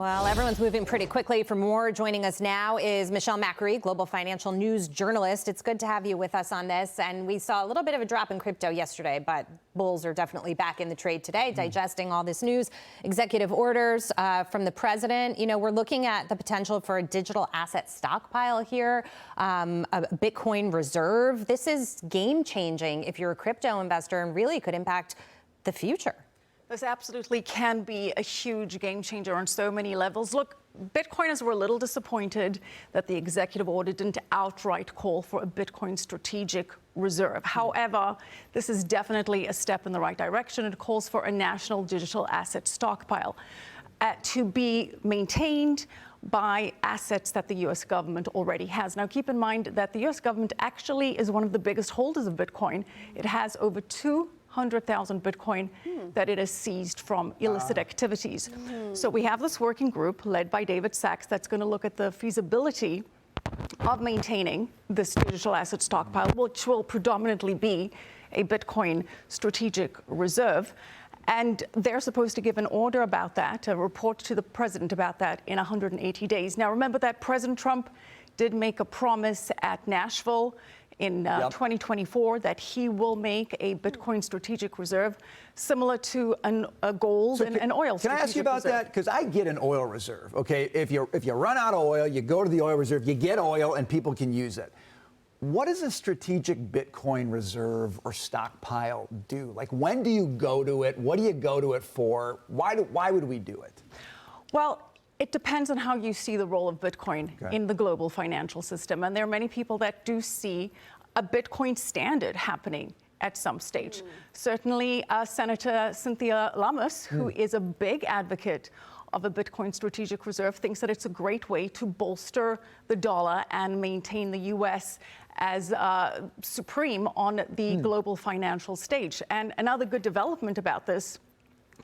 Well, everyone's moving pretty quickly for more. Joining us now is Michelle Makori, global financial news journalist. It's good to have you with us on this. And we saw a little bit of a drop in crypto yesterday, but bulls are definitely back in the trade today, digesting all this news. Executive orders from the president. You know, we're looking at the potential for a digital asset stockpile here, a Bitcoin reserve. This is game changing if you're a crypto investor and really could impact the future. This absolutely can be a huge game changer on so many levels. Look, Bitcoiners were a little disappointed that the executive order didn't outright call for a Bitcoin strategic reserve. However, this is definitely a step in the right direction. It calls for a national digital asset stockpile to be maintained by assets that the U.S. government already has. Now, keep in mind that the U.S. government actually is one of the biggest holders of Bitcoin. It has over 200,000 Bitcoin that it has seized from illicit activities. So we have this working group led by David Sachs that's going to look at the feasibility of maintaining this digital asset stockpile, which will predominantly be a Bitcoin strategic reserve. And they're supposed to give an order about that, a report to the president about that in 180 days. Now, remember that President Trump did make a promise at Nashville in 2024 that he will make a Bitcoin strategic reserve similar to a gold and an oil strategic reserve. Can I ask you about that? Because I get an oil reserve, okay? If you run out of oil, you go to the oil reserve, you get oil, and people can use it. What does a strategic Bitcoin reserve or stockpile do? Like, when do you go to it? What do you go to it for? Why would we do it? Well, it depends on how you see the role of Bitcoin in the global financial system. And there are many people that do see a Bitcoin standard happening at some stage. Certainly, Senator Cynthia Lummis, who is a big advocate of a Bitcoin strategic reserve, thinks that it's a great way to bolster the dollar and maintain the U.S. as supreme on the global financial stage. And another good development about this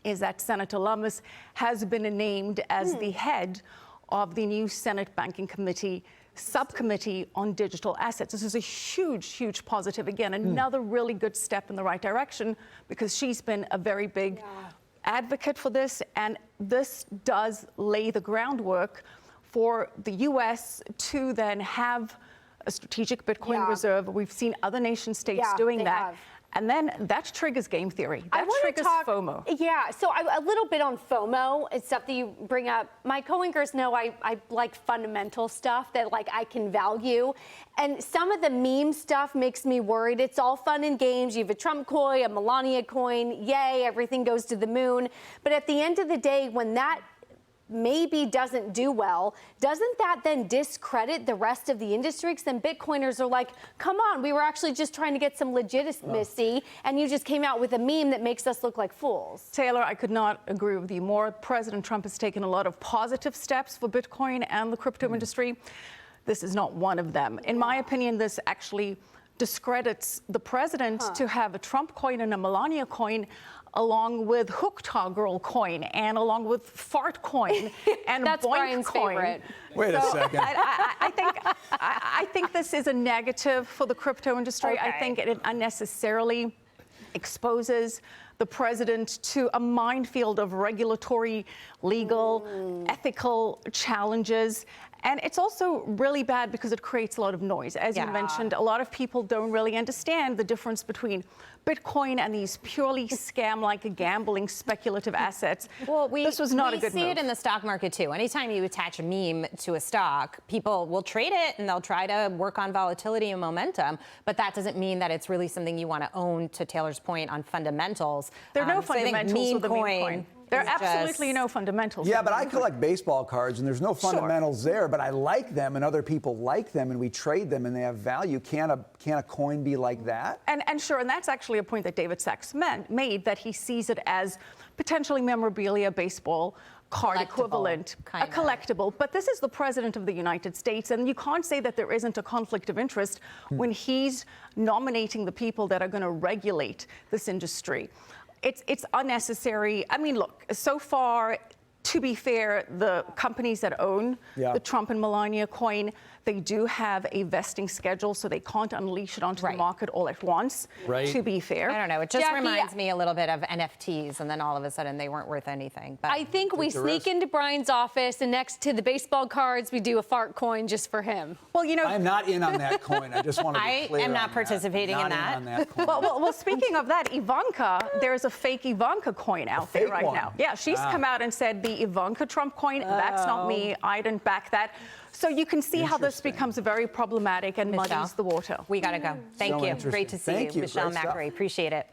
is that Senator Lummis has been named as the head of the new Senate Banking Committee subcommittee on digital assets. This is a huge, huge positive. Again, another really good step in the right direction, because she's been a very big advocate for this. And this does lay the groundwork for the U.S. to then have a strategic Bitcoin reserve. We've seen other nation states doing that. And then that triggers game theory. That triggers FOMO. Yeah, so a little bit on FOMO. It's stuff that you bring up. My coworkers know I like fundamental stuff that I can value. And some of the meme stuff makes me worried. It's all fun and games. You have a Trump coin, a Melania coin. Yay, everything goes to the moon. But at the end of the day, when that maybe doesn't do well, doesn't that then discredit the rest of the industry? Because then Bitcoiners are like, come on, we were actually just trying to get some legitimacy, and you just came out with a meme that makes us look like fools. Taylor, I could not agree with you more. President Trump has taken a lot of positive steps for Bitcoin and the crypto industry. This is not one of them. In my opinion, this actually discredits the president to have a Trump coin and a Melania coin, along with Hook Toggle coin and along with Fart coin and That's Boink Brian's coin. favorite. Wait a second. I think this is a negative for the crypto industry. I think it unnecessarily exposes the president to a minefield of regulatory, legal, ethical challenges. And it's also really bad because it creates a lot of noise. As you mentioned, a lot of people don't really understand the difference between Bitcoin and these purely scam-like gambling speculative assets. Well, this was not a good move. We see it in the stock market too. Anytime you attach a meme to a stock, people will trade it and they'll try to work on volatility and momentum, but that doesn't mean that it's really something you want to own, to Taylor's point on fundamentals. There are no fundamentals with the meme coin. There are absolutely no fundamentals. Yeah, but I collect baseball cards, and there's no fundamentals there, but I like them, and other people like them, and we trade them, and they have value. Can a coin be like that? And sure, and that's actually a point that David Sachs made, that he sees it as potentially memorabilia, baseball card equivalent, a collectible. But this is the president of the United States, and you can't say that there isn't a conflict of interest when he's nominating the people that are going to regulate this industry. It's unnecessary. I mean, look, so far, To be fair, the companies that own the Trump and Melania coin, they do have a vesting schedule, so they can't unleash it onto the market all at once, to be fair. I don't know. It just Jackie, reminds me a little bit of NFTs, and then all of a sudden they weren't worth anything. But I think we sneak into Brian's office, and next to the baseball cards, we do a fart coin just for him. Well, you know, I'm not in on that coin. I just want to be clear. I am not on participating that. in that. Not in on that coin. well, speaking of that, Ivanka, there's a fake Ivanka coin out there right now. Yeah, she's come out and said the Ivanka Trump coin, that's not me. I didn't back that. So you can see how this becomes very problematic and Michelle, muddies the water. We got to go. Thank So you. interesting. Great to see Thank you. Michelle Great stuff. Makori. Appreciate it.